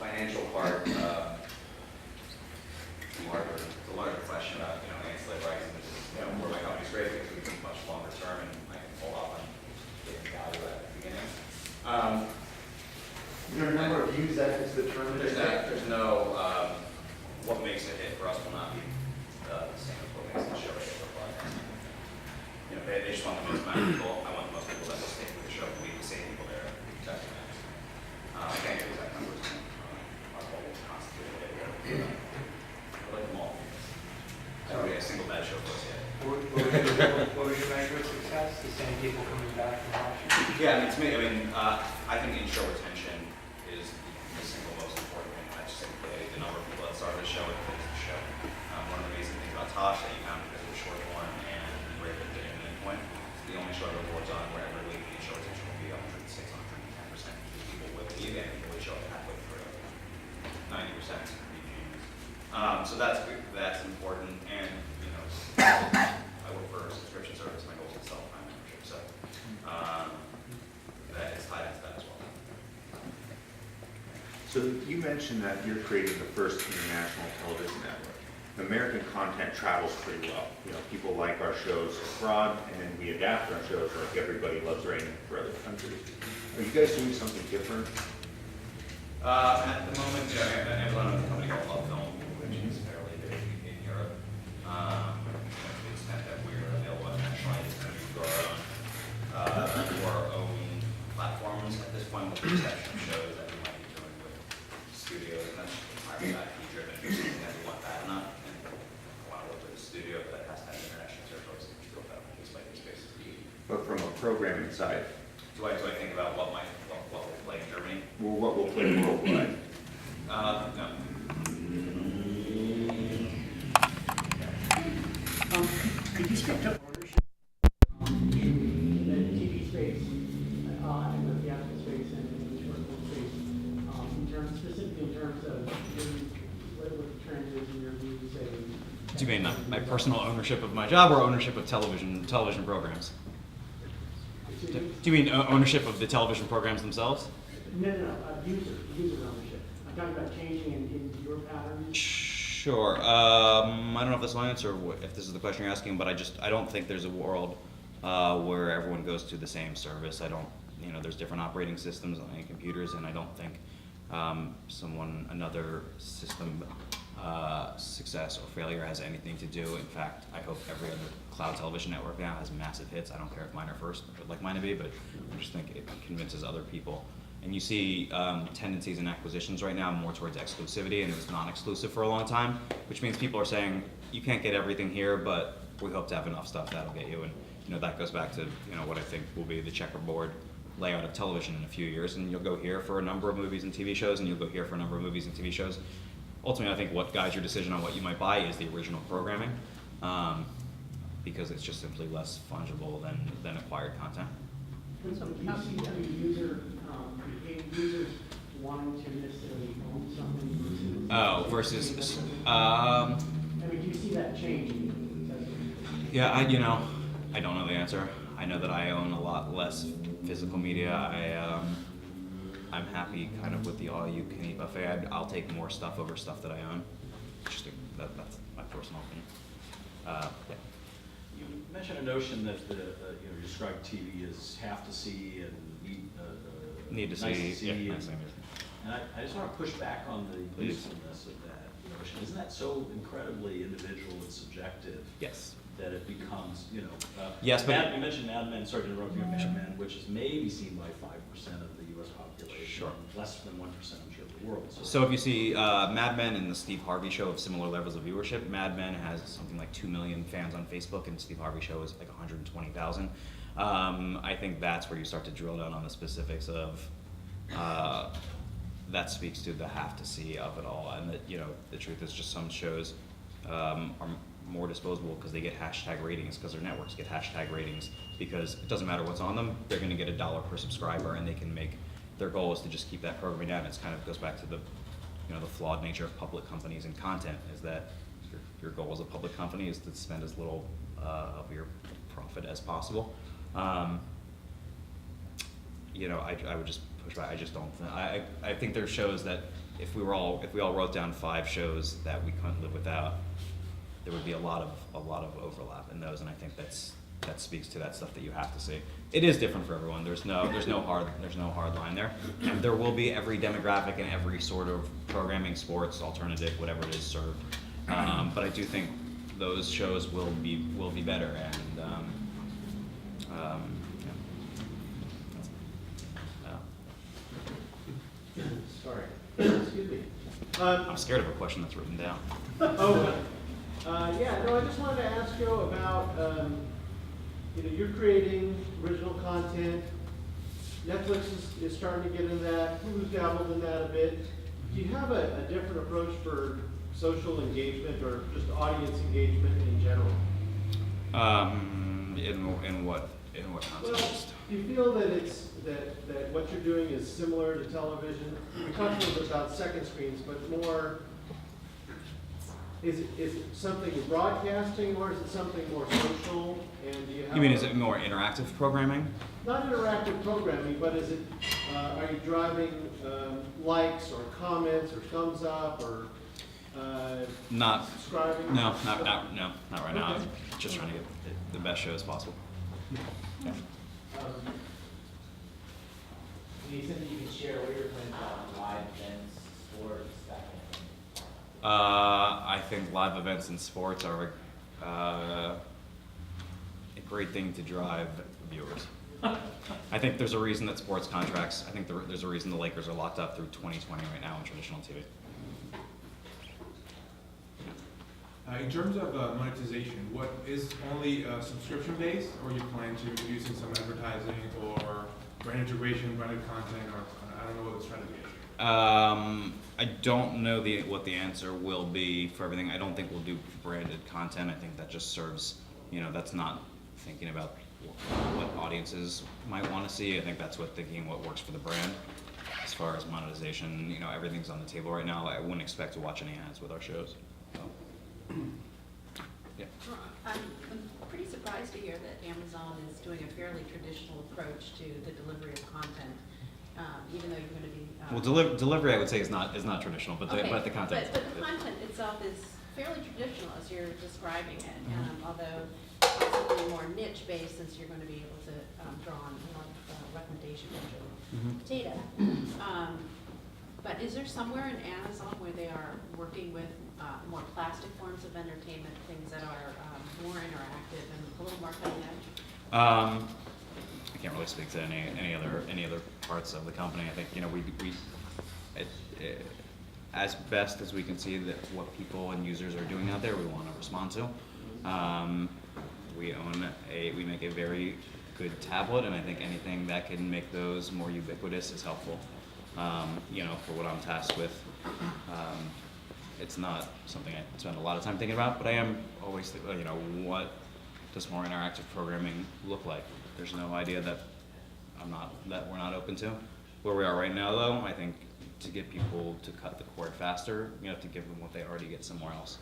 larger question about, ancillary rights, and this is, where my company's great because we think much longer term and I can pull off on getting value at the beginning. Your number of views that is determined. There's no, what makes it hit for us will not be the same as what makes the show a hit for broadcast. They just want the most amount of people. I want the most people that will stay with the show. We need the same people there. Exactly. I can't give exact numbers. Our goal is constantly to hit here. I like them all. I don't get a single bad show for us yet. What was your measure of success? The same people coming back and watching? Yeah, to me, I think in-show retention is the single most important thing. I just think the number of people that started the show and finished the show. One of the amazing things about Tosh that you found because it was short one and we're able to get in midpoint, it's the only show that awards on where every week the show retention will be 106, 110%. People will leave and people will show up halfway through. 90% reviews. So that's important, and I work for a subscription service. My goal is to sell Prime membership, so that is tied into that as well. So you mentioned that you're creating the first international television network. American content travels pretty well. People like our shows abroad, and we adapt our shows like Everybody Loves Raymond for other countries. Are you guys doing something different? At the moment, Amazon has a company called Love Film, which is fairly big in Europe. To the extent that we're available internationally, it's going to be through our own platforms at this point, with the exception of shows that we might be doing with studios, and that's entirely IP driven. If you're something that we want bad enough, and I want to work with a studio that has to have international territories, we do that on a case-by-case basis. But from a programming side, Do I think about what will play in Germany? well, what will play worldwide? No. Could you speak to ownership in the TV space, and the theatrical space and the short-film space, specifically in terms of what the trend is in your view, say? Do you mean my personal ownership of my job or ownership of television programs? Do you mean ownership of the television programs themselves? No, user ownership. I'm talking about changing in your patterns. Sure. I don't know if this will answer if this is the question you're asking, but I don't think there's a world where everyone goes to the same service. There's different operating systems on computers, and I don't think another system success or failure has anything to do. In fact, I hope every other cloud television network now has massive hits. I don't care if mine are first. I would like mine to be, but I just think it convinces other people. And you see tendencies in acquisitions right now more towards exclusivity, and it was non-exclusive for a long time, which means people are saying, you can't get everything here, but we hope to have enough stuff that'll get you. And that goes back to what I think will be the checkerboard layout of television in a few years, and you'll go here for a number of movies and TV shows, and you'll go here for a number of movies and TV shows. Ultimately, I think what guides your decision on what you might buy is the original programming, because it's just simply less fungible than acquired content. Do you see users wanting to necessarily own something versus? Versus. Do you see that changing? Yeah, I don't know the answer. I know that I own a lot less physical media. I'm happy kind of with the all-you-can-eat buffet. I'll take more stuff over stuff that I own. That's my personal opinion. Yeah. You mentioned a notion that you described TV as have to see and Need to nice see. to see. Yeah, nice And I just want to push back on the Please. usefulness of that notion. Isn't that so incredibly individual and subjective? Yes. That it becomes, Yes, but you mentioned Mad Men, sorry to interrupt you, Mad Men, which is maybe seen by 5% of the U.S. population. Sure. Less than 1%, I'm sure, of the world. So if you see Mad Men and the Steve Harvey Show have similar levels of viewership, Mad Men has something like 2 million fans on Facebook, and Steve Harvey Show is like 120,000. I think that's where you start to drill down on the specifics of that speaks to the have to see of it all, and that the truth is just some shows are more disposable because they get hashtag ratings, because their networks get hashtag ratings, because it doesn't matter what's on them, they're going to get $1 per subscriber, and they can make their goal is to just keep that programming down. It kind of goes back to the the flawed nature of public companies and content, is that your goal as a public company is to spend as little of your profit as possible. I would just push back. I just don't. I think there's shows that if we all wrote down 5 shows that we couldn't live without, there would be a lot of overlap in those, and I think that speaks to that stuff that you have to see. It is different for everyone. There's no hard line there. There will be every demographic and every sort of programming, sports, alternative, whatever it is served. But I do think those shows will be better, and Sorry, excuse me. I'm scared of a question that's written down. Yeah, no, I just wanted to ask you about, you're creating original content. Netflix is starting to get into that. Hulu's dabbled in that a bit. Do you have a different approach for social engagement or just audience engagement in general? In what Well, context? do you feel that that what you're doing is similar to television? We talked a little bit about second screens, but more, is it something you're broadcasting, or is it something more social? And do you have You mean, is it more interactive programming? not interactive programming, but is it, are you driving likes or comments or thumbs up or Not, subscribing? no, not right now. I'm just trying to get the best shows possible. Yeah. To the extent that you can share what your plans are on live events, sports, that kind of thing. I think live events and sports are a great thing to drive viewers. I think there's a reason that sports contracts, I think there's a reason the Lakers are locked up through 2020 right now in traditional TV. In terms of monetization, what is only subscription based, or you plan to introduce some advertising or brand integration, branded content, or I don't know what the strategy is. I don't know what the answer will be for everything. I don't think we'll do branded content. I think that just serves, that's not thinking about what audiences might want to see. I think that's thinking what works for the brand. As far as monetization, everything's on the table right now. I wouldn't expect to watch any ads with our shows. So, yeah. I'm pretty surprised to hear that Amazon is doing a fairly traditional approach to the delivery of content, even though you're going to be. Well, delivery I would say is not traditional, but the content. But the content itself is fairly traditional as you're describing it, although possibly more niche based, since you're going to be able to draw on a lot of recommendation data. But is there somewhere in Amazon where they are working with more plastic forms of entertainment, things that are more interactive and a little more cutting edge? I can't really speak to any other parts of the company. I think we as best as we can see that what people and users are doing out there, we want to respond to. We make a very good tablet, and I think anything that can make those more ubiquitous is helpful. For what I'm tasked with, it's not something I spend a lot of time thinking about, but I am always what does more interactive programming look like? There's no idea that we're not open to. Where we are right now, though, I think to get people to cut the cord faster, you have to give them what they already get somewhere else.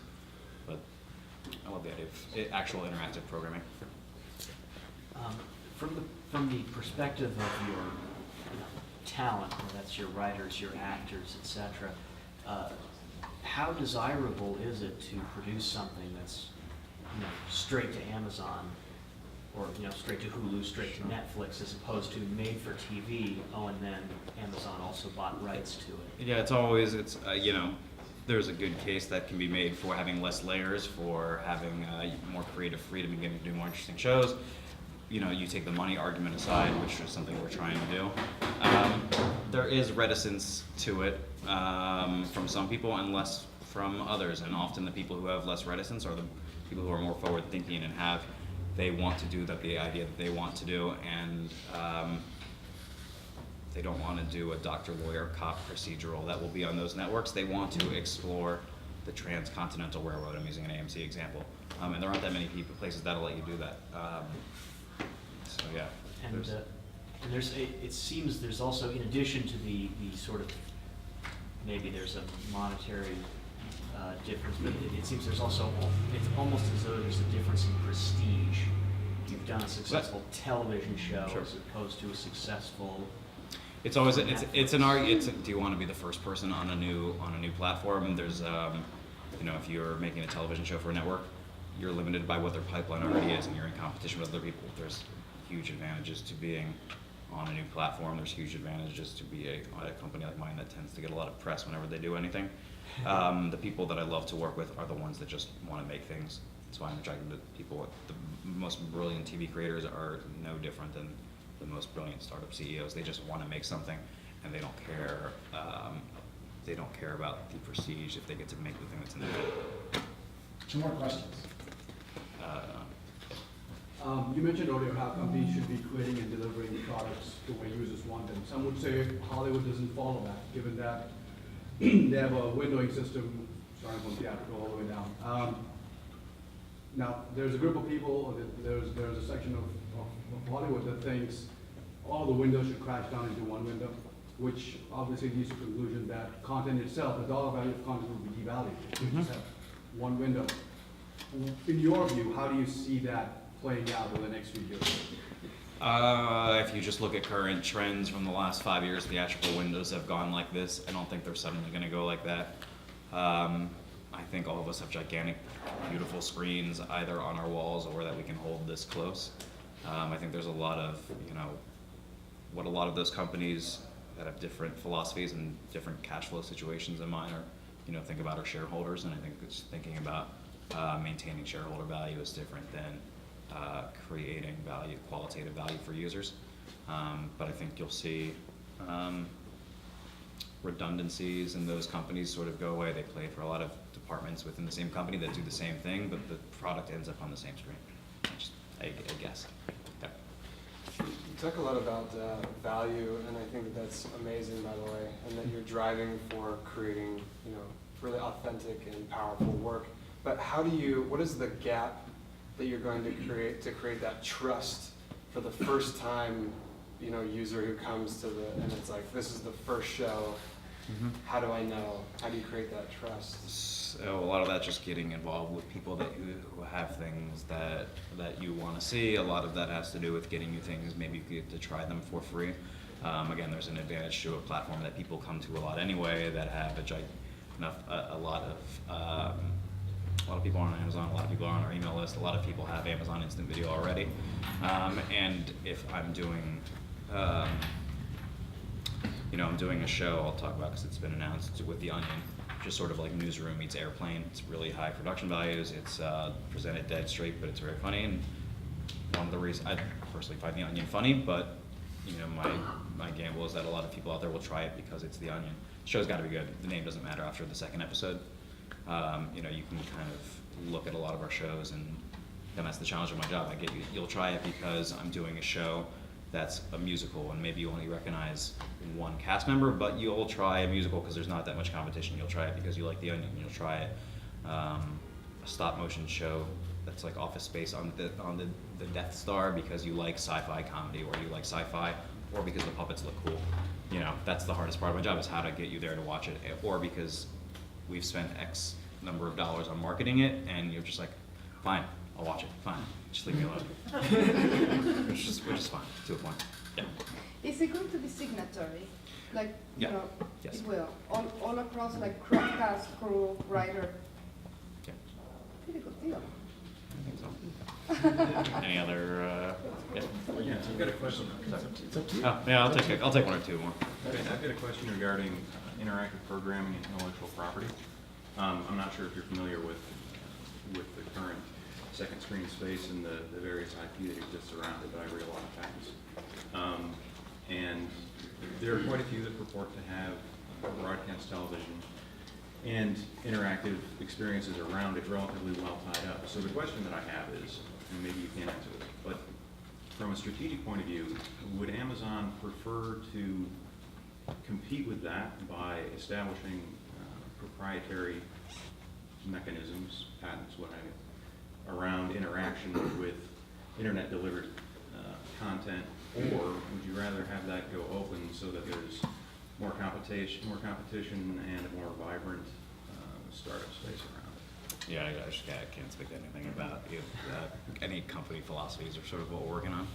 But I love the idea of actual interactive programming. From the perspective of your talent, whether that's your writers, your actors, etc., how desirable is it to produce something that's straight to Amazon, or straight to Hulu, straight to Netflix, as opposed to made for TV? Oh, and then Amazon also bought rights to it. Yeah, there's a good case that can be made for having less layers, for having more creative freedom and getting to do more interesting shows. You take the money argument aside, which is something we're trying to do. There is reticence to it from some people and less from others, and often the people who have less reticence are the people who are more forward thinking and they want to do the idea that they want to do, and they don't want to do a doctor, lawyer, cop procedural that will be on those networks. They want to explore the transcontinental railroad. I'm using an AMC example, and there aren't that many places that'll let you do that. So yeah. And it seems there's also, in addition to the sort of, maybe there's a monetary difference, but it seems there's also, it's almost as though there's a difference in prestige. You've done a successful television show as opposed to a successful It's always, it's an argument, do you want to be the first person on a new platform? And there's, you know, if you're making a television show for a network, you're limited by what their pipeline already is, and you're in competition with other people. There's huge advantages to being on a new platform. There's huge advantages to be a company like mine that tends to get a lot of press whenever they do anything. The people that I love to work with are the ones that just want to make things. That's why I'm attracted to people. The most brilliant TV creators are no different than the most brilliant startup CEOs. They just want to make something, and they don't care. They don't care about the prestige if they get to make the thing that's in their head. 2 more questions. You mentioned earlier how companies should be creating and delivering products the way users want them. Some would say Hollywood doesn't follow that, given that they have a windowing system starting from theatrical all the way down. Now, there's a group of people, there's a section of Hollywood that thinks all the windows should crash down into one window, which obviously leads to the conclusion that content itself, the dollar value of content will be devalued. If you just have one window. In your view, how do you see that playing out over the next few years? If you just look at current trends from the last 5 years, theatrical windows have gone like this. I don't think they're suddenly going to go like that. I think all of us have gigantic, beautiful screens either on our walls or that we can hold this close. I think there's a lot of, you know, what a lot of those companies that have different philosophies and different cash flow situations in mind are, you know, think about our shareholders, and I think it's thinking about maintaining shareholder value is different than creating value, qualitative value for users. But I think you'll see redundancies in those companies sort of go away. They play for a lot of departments within the same company that do the same thing, but the product ends up on the same screen. I guess. Yeah. You talk a lot about value, and I think that's amazing, by the way, and that you're driving for creating, you know, really authentic and powerful work. But what is the gap that you're going to create that trust for the first time, you know, user who comes to and it's like, this is the first show. Mm-hmm. How do I know? How do you create that trust? So a lot of that just getting involved with people who have things that you want to see. A lot of that has to do with getting you things, maybe you get to try them for free. Again, there's an advantage to a platform that people come to a lot anyway, that have a lot of people are on Amazon, a lot of people are on our email list, a lot of people have Amazon Instant Video already. And if I'm doing, you know, I'm doing a show I'll talk about because it's been announced with The Onion, just sort of like Newsroom meets Airplane. It's really high production values. It's presented dead straight, but it's very funny. And one of the reasons I personally find The Onion funny, but you know, my gamble is that a lot of people out there will try it because it's The Onion. The show's got to be good. The name doesn't matter after the second episode. You know, you can kind of look at a lot of our shows, and that's the challenge of my job. You'll try it because I'm doing a show that's a musical, and maybe you only recognize one cast member, but you'll try a musical because there's not that much competition. You'll try it because you like The Onion. You'll try it, a stop motion show that's like Office Space on the Death Star because you like sci-fi comedy, or you like sci-fi, or because the puppets look cool. You know, that's the hardest part of my job, is how to get you there to watch it, or because we've spent X number of dollars on marketing it, and you're just like, fine, I'll watch it, fine, just leave me alone. which is fine, to a point. Yeah. Is it going to be signatory? Like, Yeah. you know, Yes. it will, all across, like, cast, crew, writer? Yeah. Pretty good deal. I think so. Any other, yeah? Yeah, I've got a question. It's up to you. Oh, yeah, I'll take one or two more. Okay, I've got a question regarding interactive programming and intellectual property. I'm not sure if you're familiar with the current second screen space and the various IP that exists around it, but I read a lot of patents. And there are quite a few that purport to have broadcast television and interactive experiences around it relatively well tied up. So the question that I have is, and maybe you can't answer this, but from a strategic point of view, would Amazon prefer to compete with that by establishing proprietary mechanisms, patents, what have you, around interaction with internet delivered content, or would you rather have that go open so that there's more competition and a more vibrant startup space around it? Yeah, I can't speak to anything about any company philosophies or sort of what we're working on.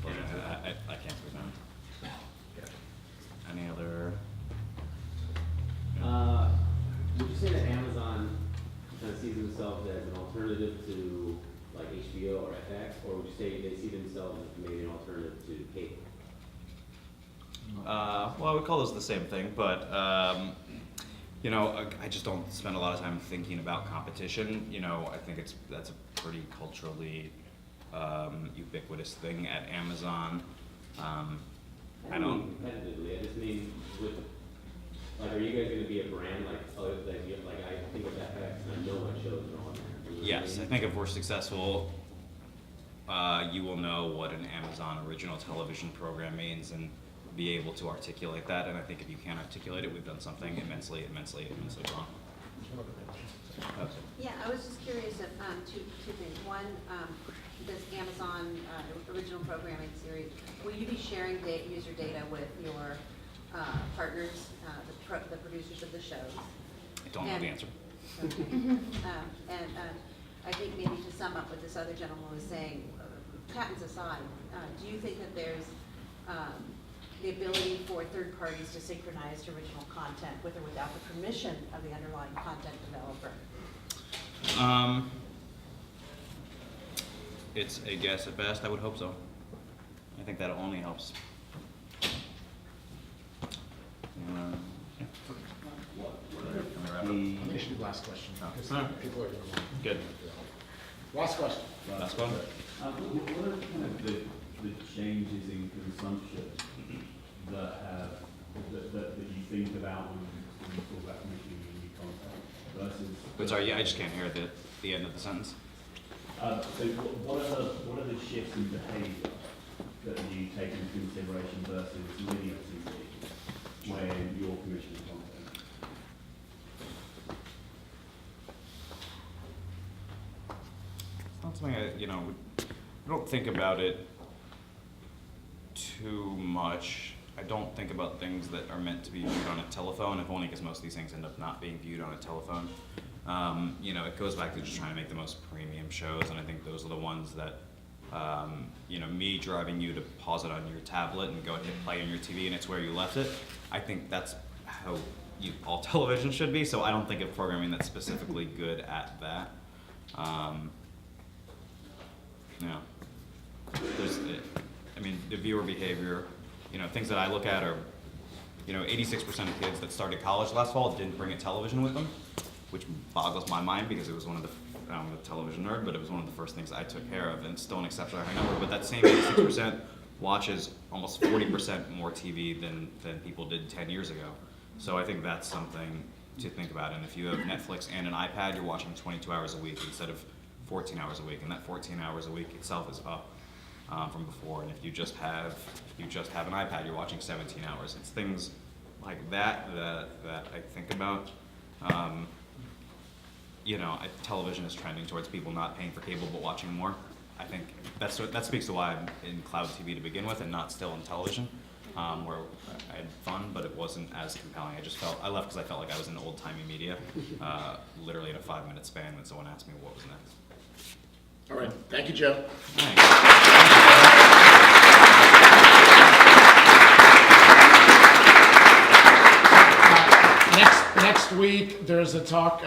I can't remember. Any other? Would you say that Amazon kind of sees themselves as an alternative to like HBO or FX, or would you say they see themselves as maybe an alternative to cable? Well, I would call those the same thing, but you know, I just don't spend a lot of time thinking about competition. You know, I think that's a pretty culturally ubiquitous thing at Amazon. I don't. mean competitively. I just mean with, like, are you guys going to be a brand like other than like I think of FX and I know what shows are on there. You know what Yes, I I mean? think if we're successful, you will know what an Amazon original television program means and be able to articulate that. And I think if you can't articulate it, we've done something immensely wrong. Yeah, I was just curious of two things. One, this Amazon original programming series, will you be sharing user data with your partners, the producers of the shows? I don't know the answer. Okay. I think maybe to sum up what this other gentleman was saying, patents aside, do you think that there's the ability for third parties to synchronize to original content with or without the permission of the underlying content developer? It's a guess at best. I would hope so. I think that only helps. Maybe we should do last question, because people are going to. Good. Last question. Last one. What are kind of the changes in consumption that you think about when you talk about making new content versus? But sorry, yeah, I just can't hear the end of the sentence. So what are the shifts in behaviour that you take into consideration versus linear TV when you're commissioning content? It's not something I don't think about it too much. I don't think about things that are meant to be viewed on a telephone, if only because most of these things end up not being viewed on a telephone. You know, it goes back to just trying to make the most premium shows, and I think those are the ones that, you know, me driving you to pause it on your tablet and go and hit play on your TV and it's where you left it. I think that's how all television should be, so I don't think of programming that's specifically good at that. Yeah. I mean, the viewer behavior, you know, things that I look at are, you know, 86% of kids that started college last fall didn't bring a television with them, which boggles my mind because it was one of the, I'm a television nerd, but it was one of the first things I took care of, and it's still an exceptionally high number, but that same 86% watches almost 40% more TV than people did 10 years ago. So I think that's something to think about, and if you have Netflix and an iPad, you're watching 22 hours a week instead of 14 hours a week, and that 14 hours a week itself is up from before. And if you just have an iPad, you're watching 17 hours. It's things like that I think about. You know, television is trending towards people not paying for cable but watching more. I think that speaks to why I'm in cloud TV to begin with and not still in television, where I had fun, but it wasn't as compelling. I left because I felt like I was in old-timey media, literally in a 5-minute span when someone asked me what was next. All right, thank you, Joe. Next week, there's a talk.